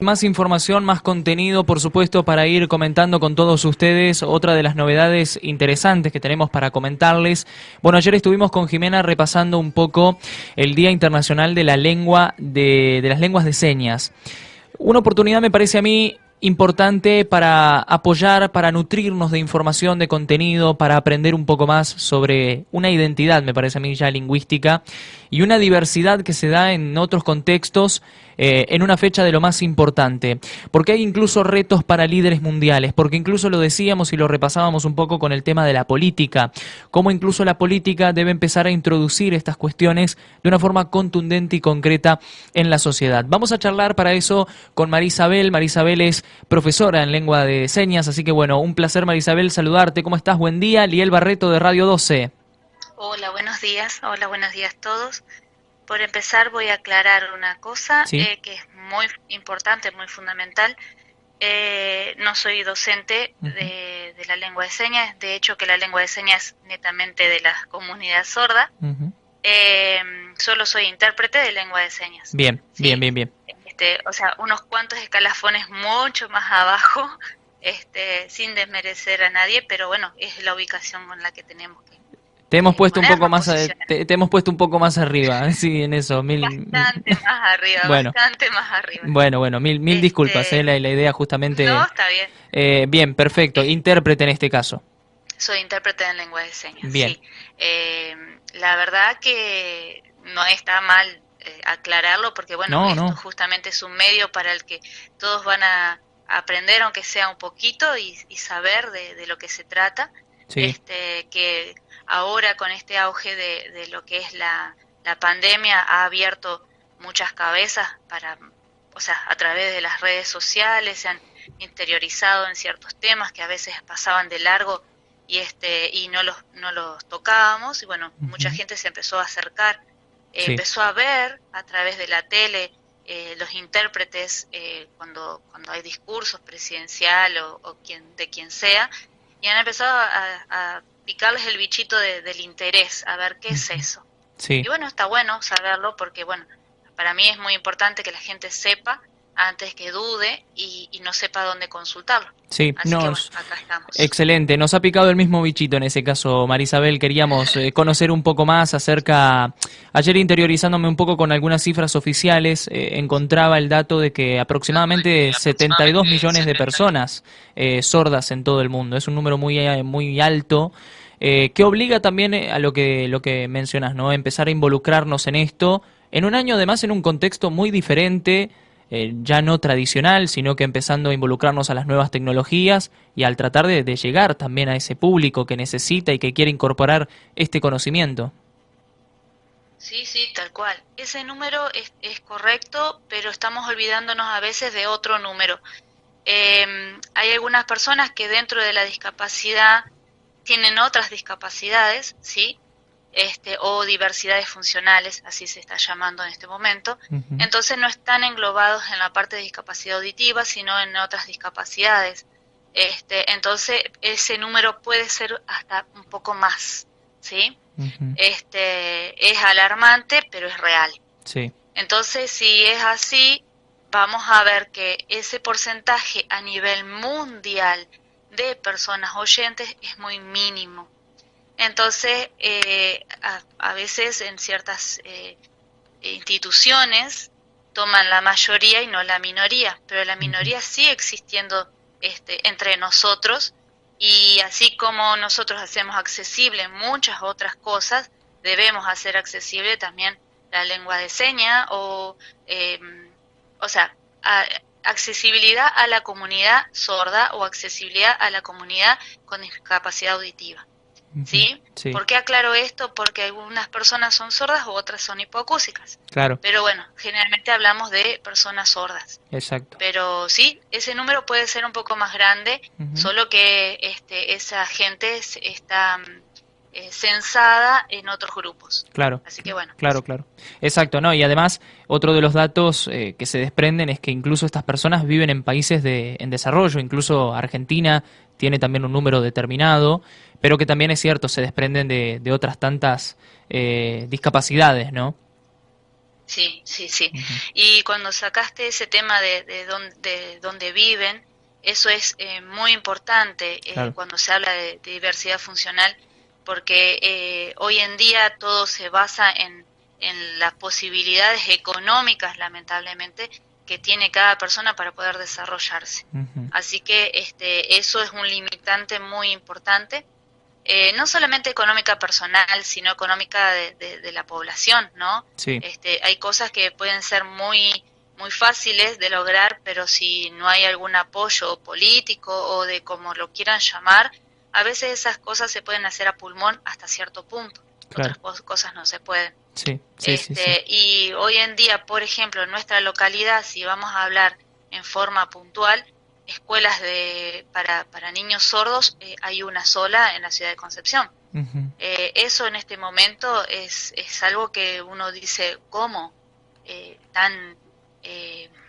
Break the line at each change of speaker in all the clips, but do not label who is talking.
Más información, más contenido, por supuesto, para ir comentando con todos ustedes. Otra de las novedades interesantes que tenemos para comentarles. Bueno, ayer estuvimos con Jimena repasando un poco el Día Internacional de la Lengua, de las Lenguas de Señas. Una oportunidad, me parece a mí, importante para apoyar, para nutrirnos de información, de contenido, para aprender un poco más sobre una identidad, me parece a mí ya lingüística, y una diversidad que se da en otros contextos, en una fecha de lo más importante, porque hay incluso retos para líderes mundiales, porque incluso lo decíamos y lo repasábamos un poco con el tema de la política, cómo incluso la política debe empezar a introducir estas cuestiones de una forma contundente y concreta en la sociedad. Vamos a charlar para eso con Marisabel. Marisabel es profesora en lengua de señas, así que bueno, un placer, Marisabel, saludarte. ¿Cómo estás? Buen día. Liel Barreto de Radio 12.
Hola, buenos días. Hola, buenos días a todos. Por empezar voy a aclarar una cosa
¿Sí?
que es muy importante, muy fundamental. No soy docente de la lengua de señas, de hecho que la lengua de señas es netamente de la comunidad sorda. Solo soy intérprete de lengua de señas.
Bien,
¿Sí?
bien.
O sea, unos cuantos escalafones mucho más abajo, sin desmerecer a nadie, pero bueno, es la ubicación con la que tenemos que
Te hemos puesto un poco
ponernos,
más,
posicionar.
te hemos puesto un poco más arriba, sí, en eso.
Bastante más arriba,
Bueno,
bastante más arriba.
mil disculpas, la idea
No,
justamente.
está bien.
Bien, perfecto.
Es-
Intérprete en este caso.
Soy intérprete en lengua de señas,
Bien.
sí. La verdad que no está mal aclararlo porque, bueno,
No,
esto
no.
justamente es un medio para el que todos van a aprender, aunque sea un poquito, y saber de lo que se trata.
Sí.
Que ahora con este auge de lo que es la pandemia ha abierto muchas cabezas para, o sea, a través de las redes sociales se han interiorizado en ciertos temas que a veces pasaban de largo y no los tocábamos, y bueno, mucha gente se empezó a acercar,
Sí.
empezó a ver a través de la tele los intérpretes cuando hay discursos presidencial o de quien sea, y han empezado a picarles el bichito del interés, a ver qué es eso.
Sí.
Y bueno, está bueno saberlo porque, bueno, para mí es muy importante que la gente sepa antes que dude y no sepa dónde consultarlo.
Sí,
Así que bueno, acá estamos.
excelente. Nos ha picado el mismo bichito en ese caso, Marisabel. Queríamos conocer un poco más acerca. Ayer, interioриzándome un poco con algunas cifras oficiales, encontraba el dato de que aproximadamente 72 millones de personas sordas en todo el mundo. Es un número muy alto. Que obliga también a lo que mencionas, ¿no? Empezar a involucrarnos en esto, en un año además en un contexto muy diferente, ya no tradicional, sino que empezando a involucrarnos a las nuevas tecnologías y al tratar de llegar también a ese público que necesita y que quiere incorporar este conocimiento.
Sí, sí, tal cual. Ese número es correcto, pero estamos olvidándonos a veces de otro número. Hay algunas personas que dentro de la discapacidad tienen otras discapacidades, ¿sí? O diversidades funcionales, así se está llamando en este momento.
Ujú.
Entonces no están englobados en la parte de discapacidad auditiva, sino en otras discapacidades. Entonces ese número puede ser hasta un poco más, ¿sí?
Ujú.
Es alarmante, pero es real.
Sí,
Entonces, si es así, vamos a ver que ese porcentaje a nivel mundial de personas oyentes es muy mínimo. Entonces, a veces en ciertas instituciones toman la mayoría y no la minoría, pero la minoría sigue existiendo entre nosotros, y así como nosotros hacemos accesible muchas otras cosas, debemos hacer accesible también la lengua de señas o sea, accesibilidad a la comunidad sorda o accesibilidad a la comunidad con discapacidad auditiva.
ujú.
¿Sí?
Sí,
¿Por qué aclaro esto? Porque algunas personas son sordas u otras son hipoacúsicas.
claro,
Pero bueno, generalmente hablamos de personas sordas.
exacto.
Pero sí, ese número puede ser un poco más grande,
Ujú.
solo que esa gente está censada en otros grupos.
Claro,
Así que bueno,
claro. Exacto, ¿no? Y además, otro de los datos que se desprenden es que incluso estas personas viven en países en desarrollo, incluso Argentina tiene también un número determinado, pero que también es cierto, se desprenden de otras tantas discapacidades, ¿no?
Sí, sí, sí.
Ujú.
Y cuando sacaste ese tema de dónde viven, eso es muy importante
Claro.
cuando se habla de diversidad funcional, porque hoy en día todo se basa en las posibilidades económicas, lamentablemente, que tiene cada persona para poder desarrollarse.
Ujú.
Así que eso es un limitante muy importante, no solamente económica personal, sino económica de la población, ¿no?
Sí,
Hay cosas que pueden ser muy fáciles de lograr, pero si no hay algún apoyo político o de como lo quieran llamar, a veces esas cosas se pueden hacer a pulmón hasta cierto punto,
claro.
otras cosas no se pueden.
Sí, sí, sí, sí.
Y hoy en día, por ejemplo, en nuestra localidad, si vamos a hablar en forma puntual, escuelas para niños sordos, hay una sola en la ciudad de Concepción.
Ujú.
Eso en este momento es algo que uno dice, ¿cómo? Tan,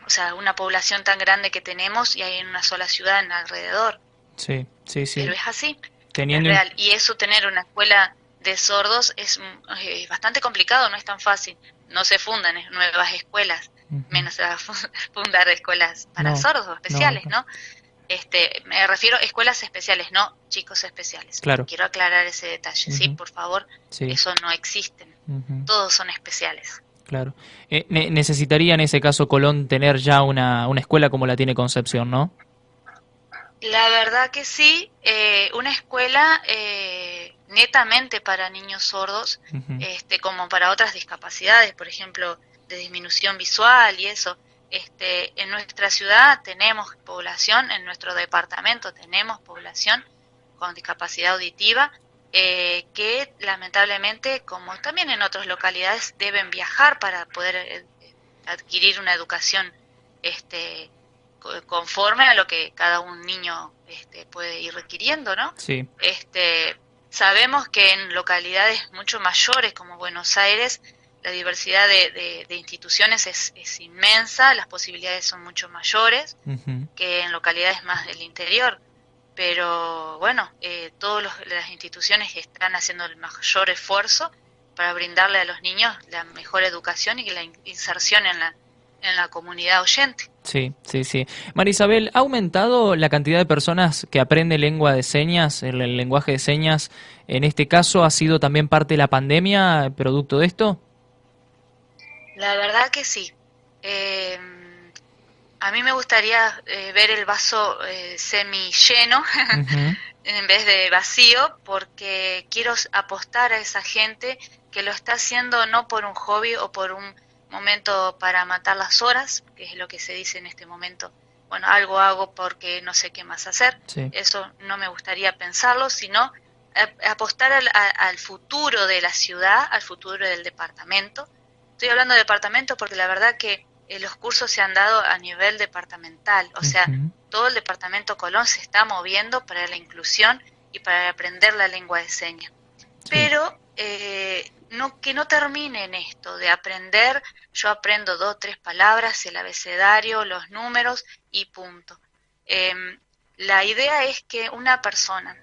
o sea, una población tan grande que tenemos y hay en una sola ciudad en alrededor,
Sí, sí,
pero
sí.
es así, es
Teniendo en...
real. Y eso, tener una escuela de sordos es bastante complicado, no es tan fácil. No se fundan nuevas escuelas,
Ujú.
menos se va a fundar escuelas para
No,
sordos
no,
especiales, ¿no? Me refiero a escuelas especiales, no chicos especiales.
claro.
Quiero aclarar ese detalle, ¿sí?
Ujú.
Por favor,
Sí.
eso no existen.
Ujú.
Todos son especiales.
Claro. Necesitaría en ese caso Colón tener ya una escuela como la tiene Concepción, ¿no?
La verdad que sí, una escuela netamente para niños sordos,
Ujú.
como para otras discapacidades, por ejemplo, de disminución visual y eso. En nuestra ciudad tenemos población, en nuestro departamento tenemos población con discapacidad auditiva, que lamentablemente, como también en otras localidades, deben viajar para poder adquirir una educación este, conforme a lo que cada un niño puede ir requiriendo, ¿no?
Sí,
Sabemos que en localidades mucho mayores como Buenos Aires la diversidad de instituciones es inmensa, las posibilidades son mucho mayores
ujú,
que en localidades más del interior, pero bueno, todas las instituciones están haciendo el mayor esfuerzo para brindarle a los niños la mejor educación y la inserción en la comunidad oyente.
sí, sí, sí. María Isabel, ¿ha aumentado la cantidad de personas que aprende lengua de señas, el lenguaje de señas? En este caso, ¿ha sido también parte de la pandemia, producto de esto?
La verdad que sí. Eh, a mí me gustaría ver el vaso semi lleno
Ujú.
en vez de vacío, porque quiero apostar a esa gente que lo está haciendo no por un hobby o por un momento para matar las horas, que es lo que se dice en este momento. Bueno, algo hago porque no sé qué más hacer.
Sí,
Eso no me gustaría pensarlo, sino apostar al futuro de la ciudad, al futuro del departamento. Estoy hablando de departamento porque la verdad que los cursos se han dado a nivel departamental, o sea,
ujú,
todo el departamento Colón se está moviendo para la inclusión y para aprender la lengua de señas.
sí,
Pero que no termine en esto de aprender, yo aprendo dos, tres palabras, el abecedario, los números y punto. La idea es que una persona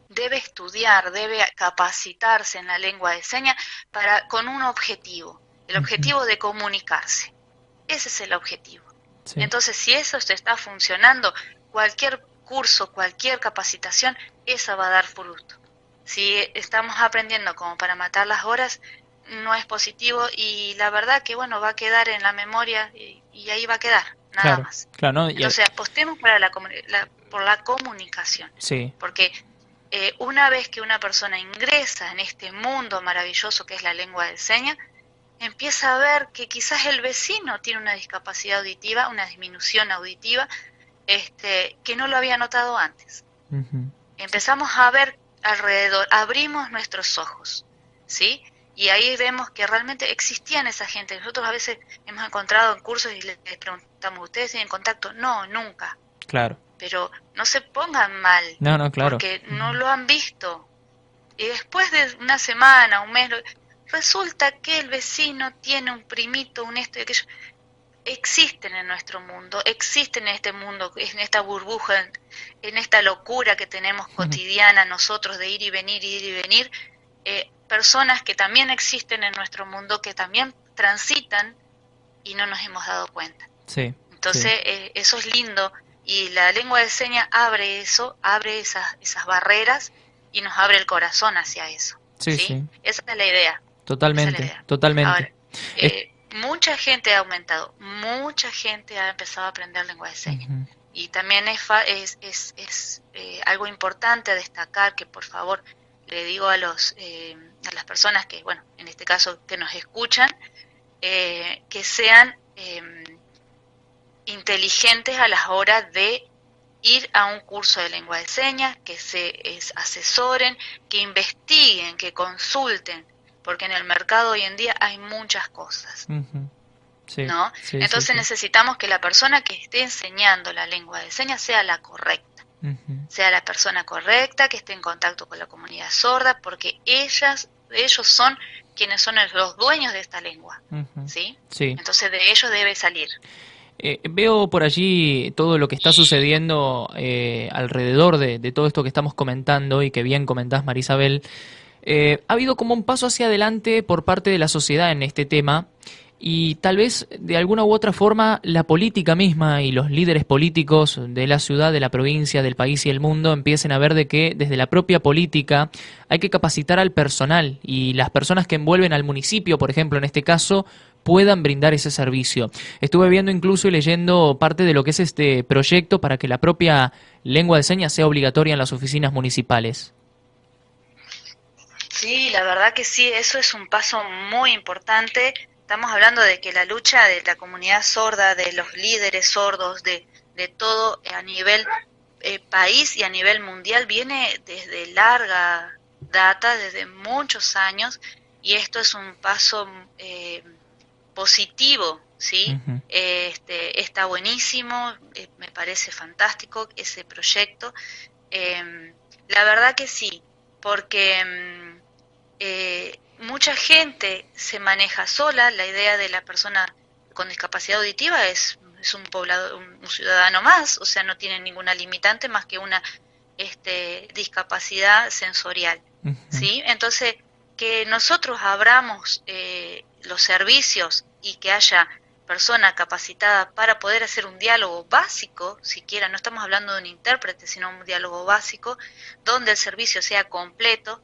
debe estudiar, debe capacitarse en la lengua de señas con un objetivo, el
ujú,
objetivo de comunicarse. Ese es el objetivo.
sí,
Entonces, si eso se está funcionando, cualquier curso, cualquier capacitación, esa va a dar fruto. Si estamos aprendiendo como para matar las horas, no es positivo y la verdad que, bueno, va a quedar en la memoria y ahí va a quedar, nada
claro,
más.
claro, ¿no?
Entonces, apostemos para por la comunicación,
Sí,
porque una vez que una persona ingresa en este mundo maravilloso que es la lengua de señas, empieza a ver que quizás el vecino tiene una discapacidad auditiva, una disminución auditiva, que no lo había notado antes.
ujú,
Empezamos a ver alrededor, abrimos nuestros ojos, ¿sí? Y ahí vemos que realmente existían esa gente. Nosotros a veces hemos encontrado en cursos y les preguntamos, ¿ustedes tienen contacto? No, nunca.
claro.
Pero no se pongan mal,
No, no, claro.
porque no
Ujú,
lo han visto. Y después de una semana, un mes, resulta que el vecino tiene un primito, un esto y aquello. Existen en nuestro mundo, existen en este mundo, en esta burbuja, en esta locura que tenemos
ujú,
cotidiana nosotros de ir y venir, personas que también existen en nuestro mundo, que también transitan y no nos hemos dado cuenta.
Sí,
Entonces,
sí.
eso es lindo, y la lengua de señas abre eso, abre esas barreras y nos abre el corazón hacia eso,
Sí,
¿sí?
sí.
Esa es la idea, esa es la
Totalmente,
idea.
totalmente.
Ahora,
Es-
mucha gente ha aumentado, mucha gente ha empezado a aprender lengua de señas.
Ujú.
Y también es algo importante a destacar, que por favor le digo a las personas que, bueno, en este caso que nos escuchan, que sean inteligentes a las horas de ir a un curso de lengua de señas, que asesoren, que investiguen, que consulten, porque en el mercado hoy en día hay muchas cosas,
Ujú. Sí,
¿no?
sí, sí,
Entonces
sí.
necesitamos que la persona que esté enseñando la lengua de señas sea la correcta,
Ujú.
sea la persona correcta, que esté en contacto con la comunidad sorda, porque ellos son quienes son los dueños de esta lengua,
Ujú.
¿sí?
Sí.
Entonces de ellos debe salir.
Veo por allí todo lo que está sucediendo alrededor de todo esto que estamos comentando y que bien comentás, Marisabel. Ha habido como un paso hacia adelante por parte de la sociedad en este tema y tal vez de alguna u otra forma la política misma y los líderes políticos de la ciudad, de la provincia, del país y el mundo empiecen a ver de que desde la propia política hay que capacitar al personal y las personas que envuelven al municipio, por ejemplo, en este caso, puedan brindar ese servicio. Estuve viendo incluso y leyendo parte de lo que es este proyecto para que la propia lengua de señas sea obligatoria en las oficinas municipales.
Sí, la verdad que sí, eso es un paso muy importante. Estamos hablando de que la lucha de la comunidad sorda, de los líderes sordos, de todo a nivel país y a nivel mundial, viene desde larga data, desde muchos años, y esto es un paso positivo, ¿sí?
Ujú.
Está buenísimo, me parece fantástico ese proyecto. La verdad que sí, porque mucha gente se maneja sola. La idea de la persona con discapacidad auditiva es un poblado, un ciudadano más, o sea, no tiene ninguna limitante más que una discapacidad sensorial,
Ujú.
¿sí? Entonces, que nosotros abramos los servicios y que haya persona capacitada para poder hacer un diálogo básico, siquiera no estamos hablando de un intérprete, sino un diálogo básico, donde el servicio sea completo,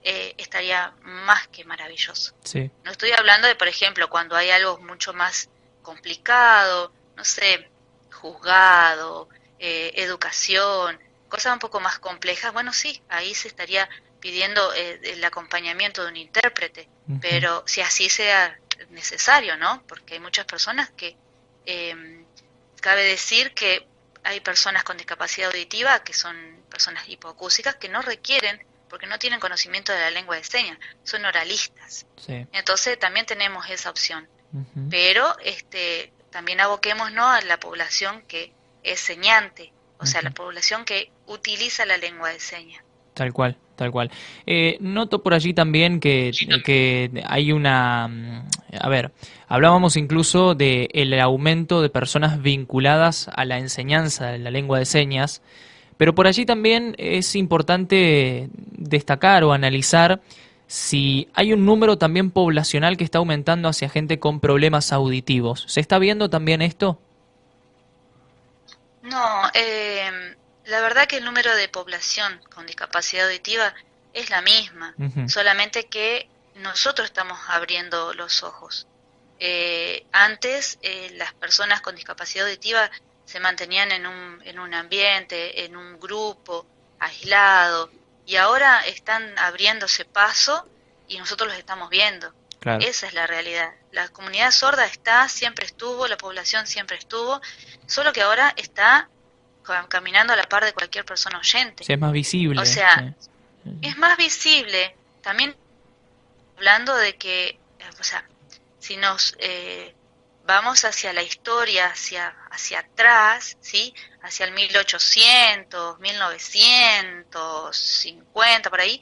estaría más que maravilloso.
Sí.
No estoy hablando de, por ejemplo, cuando hay algo mucho más complicado, no sé, juzgado, educación, cosas un poco más complejas. Bueno, sí, ahí se estaría pidiendo el acompañamiento de un intérprete,
Ujú.
pero si así sea necesario, ¿no? Porque hay muchas personas que, eh, cabe decir que hay personas con discapacidad auditiva que son personas hipoacúsicas que no requieren, porque no tienen conocimiento de la lengua de señas, son oralistas.
Sí.
Entonces también tenemos esa opción.
Ujú.
Pero también aboquémonos a la población que es señante, o sea, la
Ujú.
población que utiliza la lengua de señas.
Tal cual, tal cual. Noto por allí también que hay una... A ver, hablábamos incluso de el aumento de personas vinculadas a la enseñanza de la lengua de señas, pero por allí también es importante destacar o analizar si hay un número también poblacional que está aumentando hacia gente con problemas auditivos. ¿Se está viendo también esto?
No, la verdad que el número de población con discapacidad auditiva es la misma,
Ujú.
solamente que nosotros estamos abriendo los ojos. Antes las personas con discapacidad auditiva se mantenían en un ambiente, en un grupo, aislado, y ahora están abriéndose paso y nosotros los estamos viendo.
Claro.
Esa es la realidad. La comunidad sorda está, siempre estuvo, la población siempre estuvo, solo que ahora está caminando a la par de cualquier persona oyente.
Sí, es más
O
visible. Sí.
sea, es más visible. También hablando de que, o sea, si nos vamos hacia la historia, hacia atrás, ¿sí? Hacia el 1800, 1950, por ahí,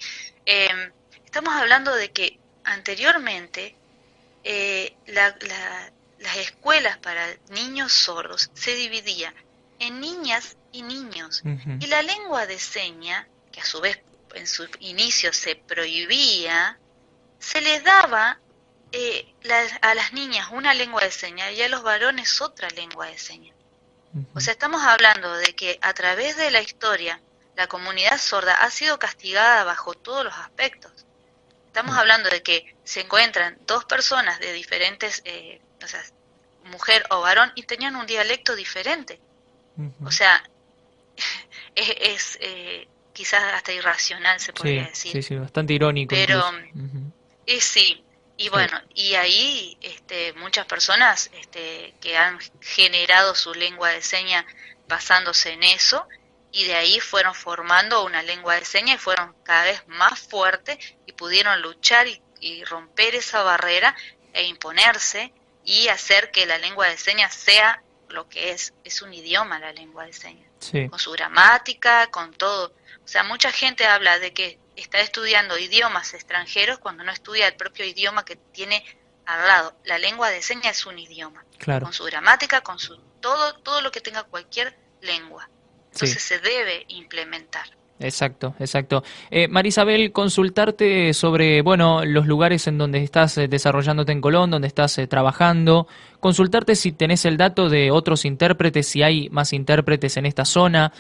estamos hablando de que anteriormente las escuelas para niños sordos se dividían en niñas y niños.
Ujú.
Y la lengua de seña, que a su vez en su inicio se prohibía, se les daba a las niñas una lengua de señas y a los varones otra lengua de señas. O
Ujú.
sea, estamos hablando de que a través de la historia la comunidad sorda ha sido castigada bajo todos los aspectos. Estamos hablando de que se encuentran dos personas de diferentes, o sea, mujer o varón, y tenían un dialecto diferente. O
Ujú.
sea, es quizás hasta irracional se podría
Sí,
decir,
sí, sí, bastante irónico
pero
incluso. Ujú.
sí. Y
Sí.
bueno, y ahí muchas personas que han generado su lengua de señas basándose en eso, y de ahí fueron formando una lengua de señas y fueron cada vez más fuertes y pudieron luchar y romper esa barrera e imponerse y hacer que la lengua de señas sea lo que es un idioma la lengua de señas,
Sí.
con su gramática, con todo. O sea, mucha gente habla de que está estudiando idiomas extranjeros cuando no estudia el propio idioma que tiene al lado. La lengua de señas es un idioma,
Claro.
con su gramática, con su todo lo que tenga cualquier lengua.
Sí.
Entonces se debe implementar.
Exacto, exacto. Marisabel, consultarte sobre, bueno, los lugares en donde estás desarrollándote en Colón, donde estás trabajando, consultarte si tenés el dato de otros intérpretes, si hay más intérpretes en esta zona,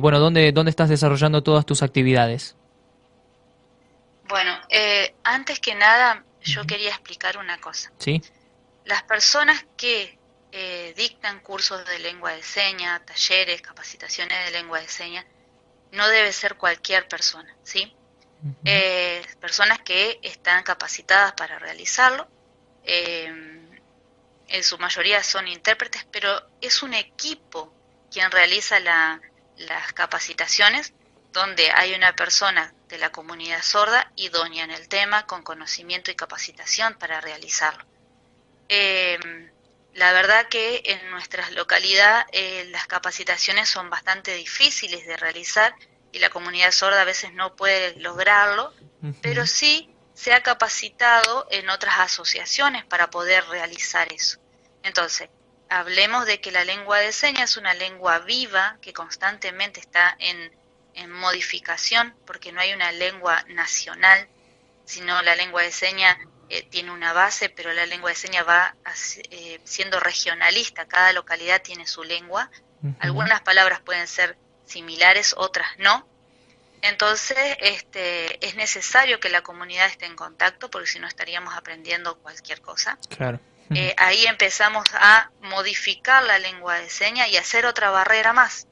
bueno, dónde estás desarrollando todas tus actividades.
Bueno, antes que nada, yo
Ujú.
quería explicar una cosa.
¿Sí?
Las personas que dictan cursos de lengua de señas, talleres, capacitaciones de lengua de señas, no debe ser cualquier persona, ¿sí?
Ujú.
Personas que están capacitadas para realizarlo. eh, en su mayoría son intérpretes, pero es un equipo quien realiza las capacitaciones, donde hay una persona de la comunidad sorda idónea en el tema, con conocimiento y capacitación para realizarlo. Eh, la verdad que en nuestra localidad las capacitaciones son bastante difíciles de realizar y la comunidad sorda a veces no puede lograrlo, pero
Ujú.
sí se ha capacitado en otras asociaciones para poder realizar eso. Entonces, hablemos de que la lengua de señas es una lengua viva que constantemente está en modificación porque no hay una lengua nacional, sino la lengua de señas tiene una base, pero la lengua de señas va siendo regionalista, cada localidad tiene su lengua,
Ujú.
algunas palabras pueden ser similares, otras no, entonces es necesario que la comunidad esté en contacto porque si no estaríamos aprendiendo cualquier cosa.
Claro.
Ahí empezamos a modificar la lengua de señas y hacer otra barrera más.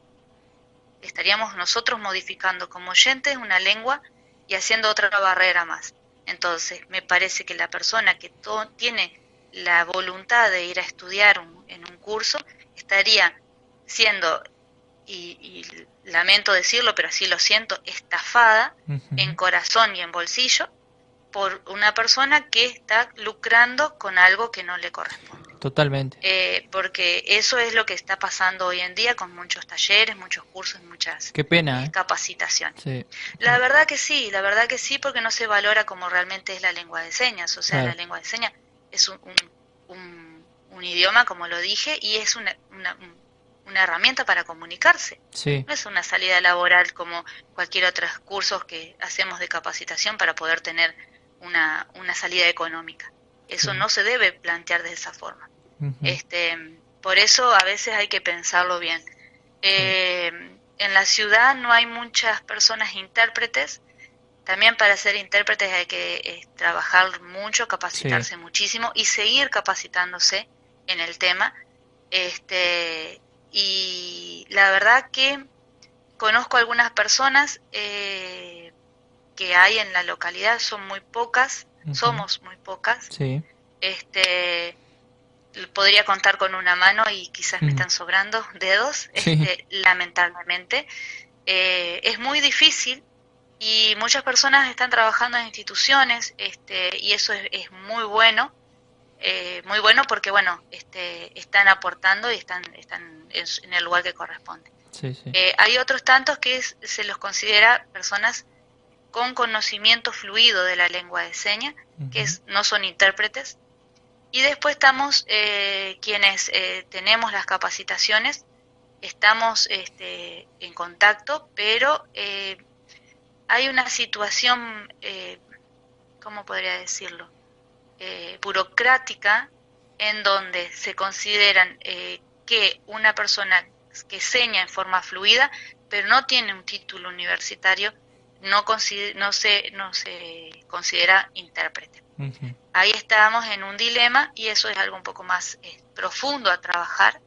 Estaríamos nosotros modificando como oyentes una lengua y haciendo otra barrera más. Entonces, me parece que la persona que tiene la voluntad de ir a estudiar en un curso estaría siendo, y lamento decirlo, pero así lo siento, estafada en
Ujú.
corazón y en bolsillo por una persona que está lucrando con algo que no le corresponde.
Totalmente.
Porque eso es lo que está pasando hoy en día con muchos talleres, muchos cursos, muchas
Qué pena, ¿eh?
capacitaciones.
Sí.
La verdad que sí, porque no se valora como realmente es la lengua de señas. O sea, la
Claro.
lengua de señas es un idioma, como lo dije, y es una herramienta para comunicarse.
Sí.
No es una salida laboral como cualquier otro curso que hacemos de capacitación para poder tener una salida económica. Eso
Sí.
no se debe plantear de esa forma.
Ujú.
Este, por eso a veces hay que pensarlo bien.
Sí.
En la ciudad no hay muchas personas intérpretes. También para ser intérpretes hay que trabajar mucho,
Sí.
capacitarse muchísimo y seguir capacitándose en el tema. Y la verdad que conozco algunas personas que hay en la localidad, son muy pocas,
Ujú.
somos muy pocas.
Sí.
Este, podría contar con una mano y quizás me
Ujú.
están sobrando dedos,
Sí.
lamentablemente. Es muy difícil y muchas personas están trabajando en instituciones y eso es muy bueno porque bueno, están aportando y están en el lugar que corresponde.
Sí, sí.
Hay otros tantos que se los considera personas con conocimiento fluido de la lengua de señas, que
Ujú.
no son intérpretes, y después estamos quienes tenemos las capacitaciones, estamos en contacto, pero hay una situación, ¿cómo podría decirlo? burocrática en donde se consideran que una persona que seña en forma fluida, pero no tiene un título universitario, no se considera intérprete.
Ujú.
Ahí estábamos en un dilema y eso es algo un poco más profundo a trabajar.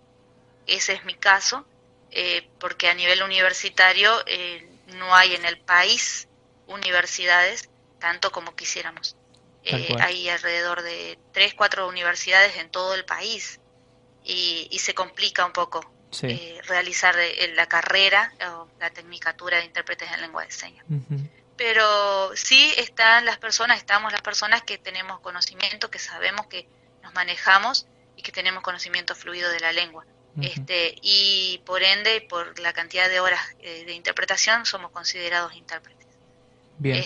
Ese es mi caso, porque a nivel universitario no hay en el país universidades tanto como quisiéramos. Hay alrededor de 3, 4 universidades en todo el país y se complica un poco
Sí.
realizar la carrera o la tecnicatura de intérpretes en lengua de señas.
Ujú.
Pero sí estamos las personas que tenemos conocimiento, que sabemos que nos manejamos y que tenemos conocimiento fluido de la lengua.
Ujú.
Y por ende, por la cantidad de horas de interpretación, somos considerados intérpretes.
Bien,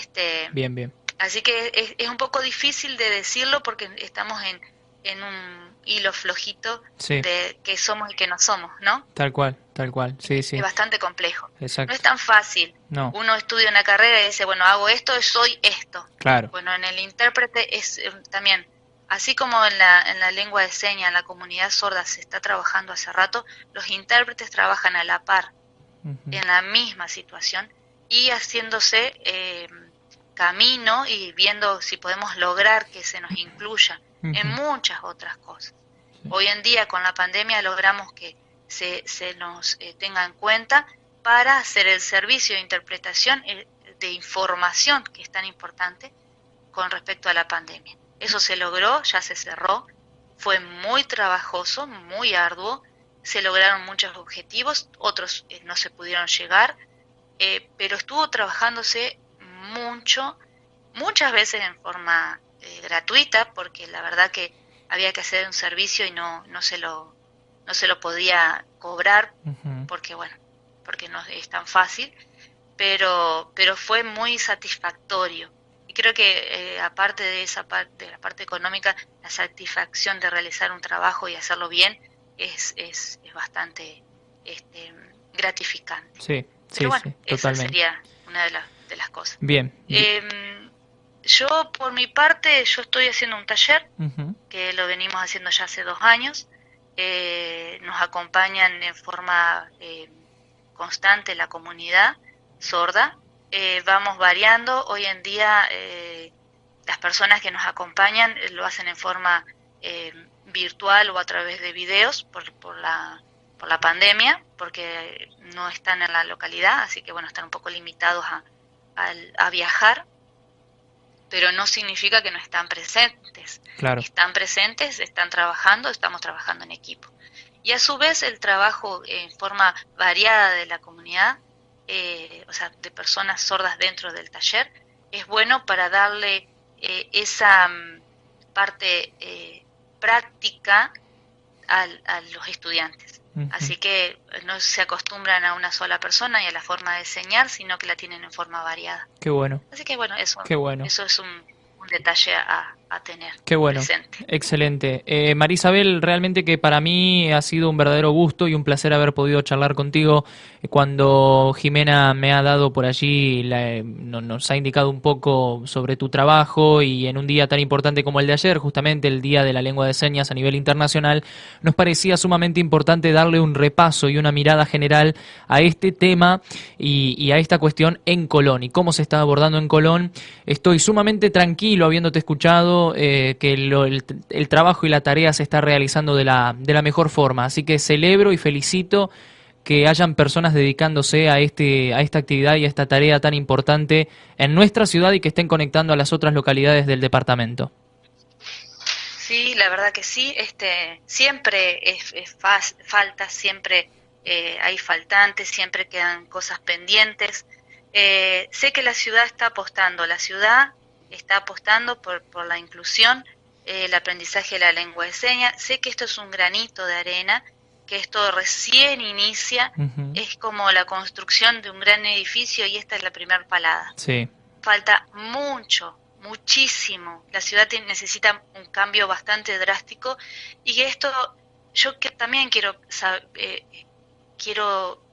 bien, bien.
Así que es un poco difícil de decirlo porque estamos en un hilo flojito
Sí,
de qué somos y qué no somos, ¿no?
tal cual, sí,
Es
sí,
bastante complejo. No es
exacto.
tan fácil.
No,
Uno estudia una carrera y dice, bueno, hago esto, soy esto.
claro.
Bueno, en el intérprete es también, así como en la lengua de señas, en la comunidad sorda se está trabajando hace rato, los intérpretes trabajan a la par,
Ujú.
en la misma situación y haciéndose camino y viendo si podemos lograr que se nos incluya en
Ujú.
muchas otras cosas.
Sí.
Hoy en día con la pandemia logramos que se nos tenga en cuenta para hacer el servicio de interpretación de información que es tan importante con respecto a la pandemia. Eso se logró, ya se cerró, fue muy trabajoso, muy arduo, se lograron muchos objetivos, otros no se pudieron llegar, pero estuvo trabajándose mucho, muchas veces en forma gratuita, porque la verdad que había que hacer un servicio y no se lo podía cobrar,
Ujú.
porque bueno, porque no es tan fácil, pero fue muy satisfactorio. Y creo que aparte de esa parte, de la parte económica, la satisfacción de realizar un trabajo y hacerlo bien es bastante gratificante.
Sí,
Pero
sí,
bueno,
sí,
esa
totalmente.
sería una de las cosas.
Bien.
Yo, por mi parte, yo estoy haciendo un taller
Ujú.
que lo venimos haciendo ya hace 2 años. Nos acompañan en forma constante la comunidad sorda. Vamos variando. Hoy en día las personas que nos acompañan lo hacen en forma virtual o a través de videos por la pandemia, porque no están en la localidad, así que bueno, están un poco limitados a viajar, pero no significa que no están presentes.
Claro.
Están presentes, están trabajando, estamos trabajando en equipo. Y a su vez el trabajo en forma variada de la comunidad, o sea, de personas sordas dentro del taller, es bueno para darle esa parte práctica a los estudiantes.
Ujú.
Así que no se acostumbran a una sola persona y a la forma de enseñar, sino que la tienen en forma variada.
Qué bueno,
Así que bueno,
qué bueno.
eso es un detalle a tener
Qué bueno,
presente.
excelente. María Isabel, realmente que para mí ha sido un verdadero gusto y un placer haber podido charlar contigo. Cuando Jimena me ha dado por allí, nos ha indicado un poco sobre tu trabajo y en un día tan importante como el de ayer, justamente el Día de la Lengua de Señas a nivel internacional, nos parecía sumamente importante darle un repaso y una mirada general a este tema y a esta cuestión en Colón y cómo se está abordando en Colón. Estoy sumamente tranquilo habiéndote escuchado que el trabajo y la tarea se está realizando de la mejor forma. Así que celebro y felicito que hayan personas dedicándose a esta actividad y a esta tarea tan importante en nuestra ciudad y que estén conectando a las otras localidades del departamento.
Sí, la verdad que sí, siempre falta, siempre hay faltantes, siempre quedan cosas pendientes. Sé que la ciudad está apostando, por la inclusión, el aprendizaje de la lengua de señas. Sé que esto es un granito de arena, que esto recién inicia,
Ujú.
es como la construcción de un gran edificio y esta es la primera palada.
Sí,
Falta mucho, muchísimo. La ciudad necesita un cambio bastante drástico y esto yo que también quiero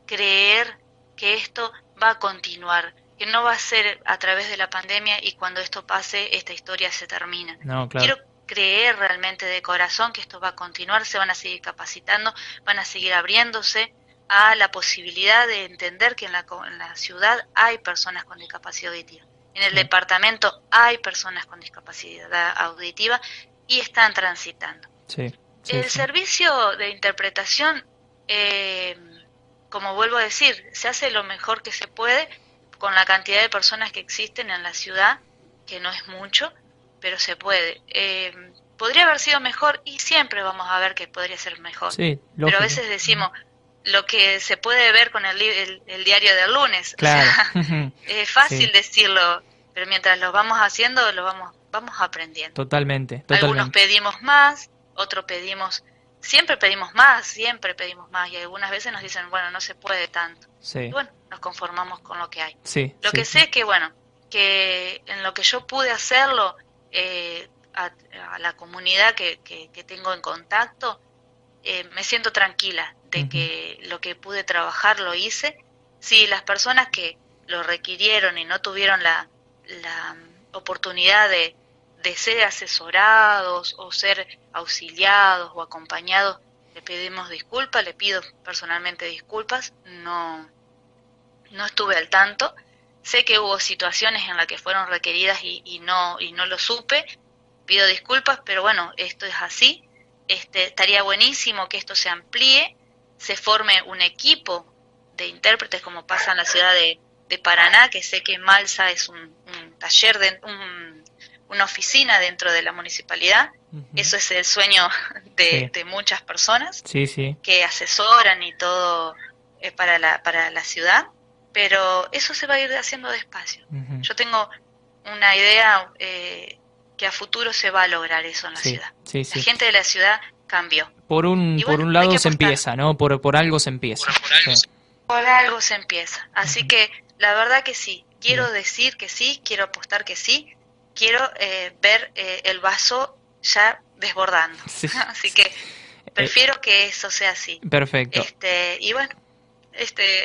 creer que esto va a continuar, que no va a ser a través de la pandemia y cuando esto pase esta historia se termina.
no, claro.
Quiero creer realmente de corazón que esto va a continuar, se van a seguir capacitando, van a seguir abriéndose a la posibilidad de entender que en la ciudad hay personas con discapacidad auditiva. En el departamento hay personas con discapacidad auditiva y están transitando. El servicio de interpretación, como vuelvo a decir, se hace lo mejor que se puede con la cantidad de personas que existen en la ciudad, que no es mucho, pero se puede. Podría haber sido mejor y siempre vamos a ver que podría ser mejor. Pero a veces decimos lo que se puede ver con el diario del lunes.
Claro.
O sea, es fácil decirlo, pero mientras lo vamos haciendo, vamos aprendiendo.
Totalmente.
Algunos pedimos más, otros siempre pedimos más, y algunas veces nos dicen, bueno, no se puede tanto. Y bueno, nos conformamos con lo que hay. Lo que sé que, bueno, que en lo que yo pude hacerlo, a la comunidad que tengo en contacto, me siento tranquila de que lo que pude trabajar lo hice. Si las personas que lo requirieron y no tuvieron la oportunidad de ser asesorados o ser auxiliados o acompañados, le pedimos disculpas, le pido personalmente disculpas, no estuve al tanto. Sé que hubo situaciones en las que fueron requeridas y no lo supe, pido disculpas, pero bueno, esto es así. Estaría buenísimo que esto se amplíe, se forme un equipo de intérpretes como pasa en la ciudad de Paraná, que sé que Malsa es un taller, una oficina dentro de la municipalidad. Eso es el sueño de muchas personas que asesoran y todo para la ciudad, pero eso se va a ir haciendo despacio. Yo tengo una idea que a futuro se va a lograr eso en la ciudad. La gente de la ciudad cambió.
Por un lado se empieza, ¿no? Por algo se empieza.
Por algo se empieza. Así que la verdad que sí, quiero decir que sí, quiero apostar que sí, quiero ver el vaso ya desbordando. Así que prefiero que eso sea así.
Perfecto.
Y bueno,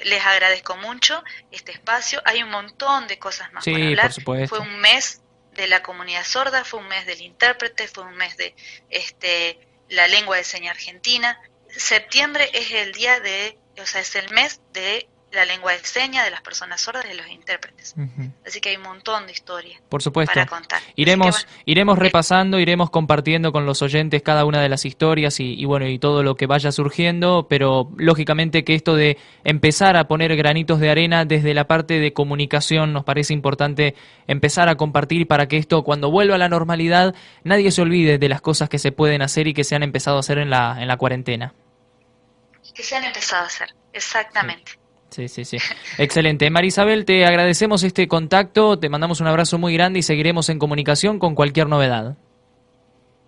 les agradezco mucho este espacio. Hay un montón de cosas más por hablar.
Por supuesto.
Fue un mes de la comunidad sorda, fue un mes del intérprete, fue un mes de la lengua de señas argentina. Septiembre es es el mes de la lengua de señas de las personas sordas y de los intérpretes. Así que hay un montón de historias para contar.
Iremos repasando, iremos compartiendo con los oyentes cada una de las historias y bueno, y todo lo que vaya surgiendo, pero lógicamente que esto de empezar a poner granitos de arena desde la parte de comunicación nos parece importante empezar a compartir para que esto, cuando vuelva a la normalidad, nadie se olvide de las cosas que se pueden hacer y que se han empezado a hacer en la cuarentena.
Que se han empezado a hacer, exactamente.
Sí. Excelente. Marisabel, te agradecemos este contacto, te mandamos un abrazo muy grande y seguiremos en comunicación con cualquier novedad.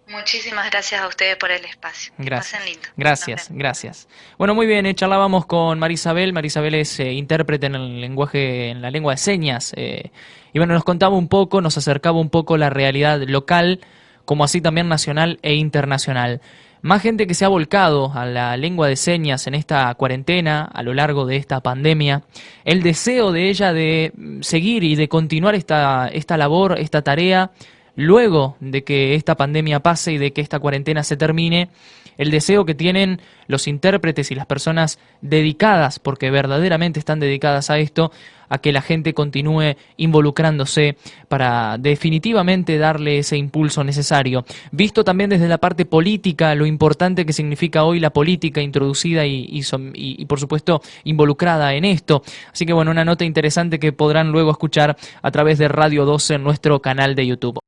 Muchísimas gracias a ustedes por el espacio.
Gracias.
Pasen lindo.
Gracias. Bueno, muy bien, charlábamos con Marisabel. Marisabel es intérprete en la lengua de señas. Y bueno, nos contaba un poco, nos acercaba un poco la realidad local, como así también nacional e internacional. Más gente que se ha volcado a la lengua de señas en esta cuarentena, a lo largo de esta pandemia. El deseo de ella de seguir y de continuar esta labor, esta tarea, luego de que esta pandemia pase y de que esta cuarentena se termine. El deseo que tienen los intérpretes y las personas dedicadas, porque verdaderamente están dedicadas a esto, a que la gente continúe involucrándose para definitivamente darle ese impulso necesario. Visto también desde la parte política, lo importante que significa hoy la política introducida y por supuesto involucrada en esto. Así que bueno, una nota interesante que podrán luego escuchar a través de Radio 12 en nuestro canal de YouTube.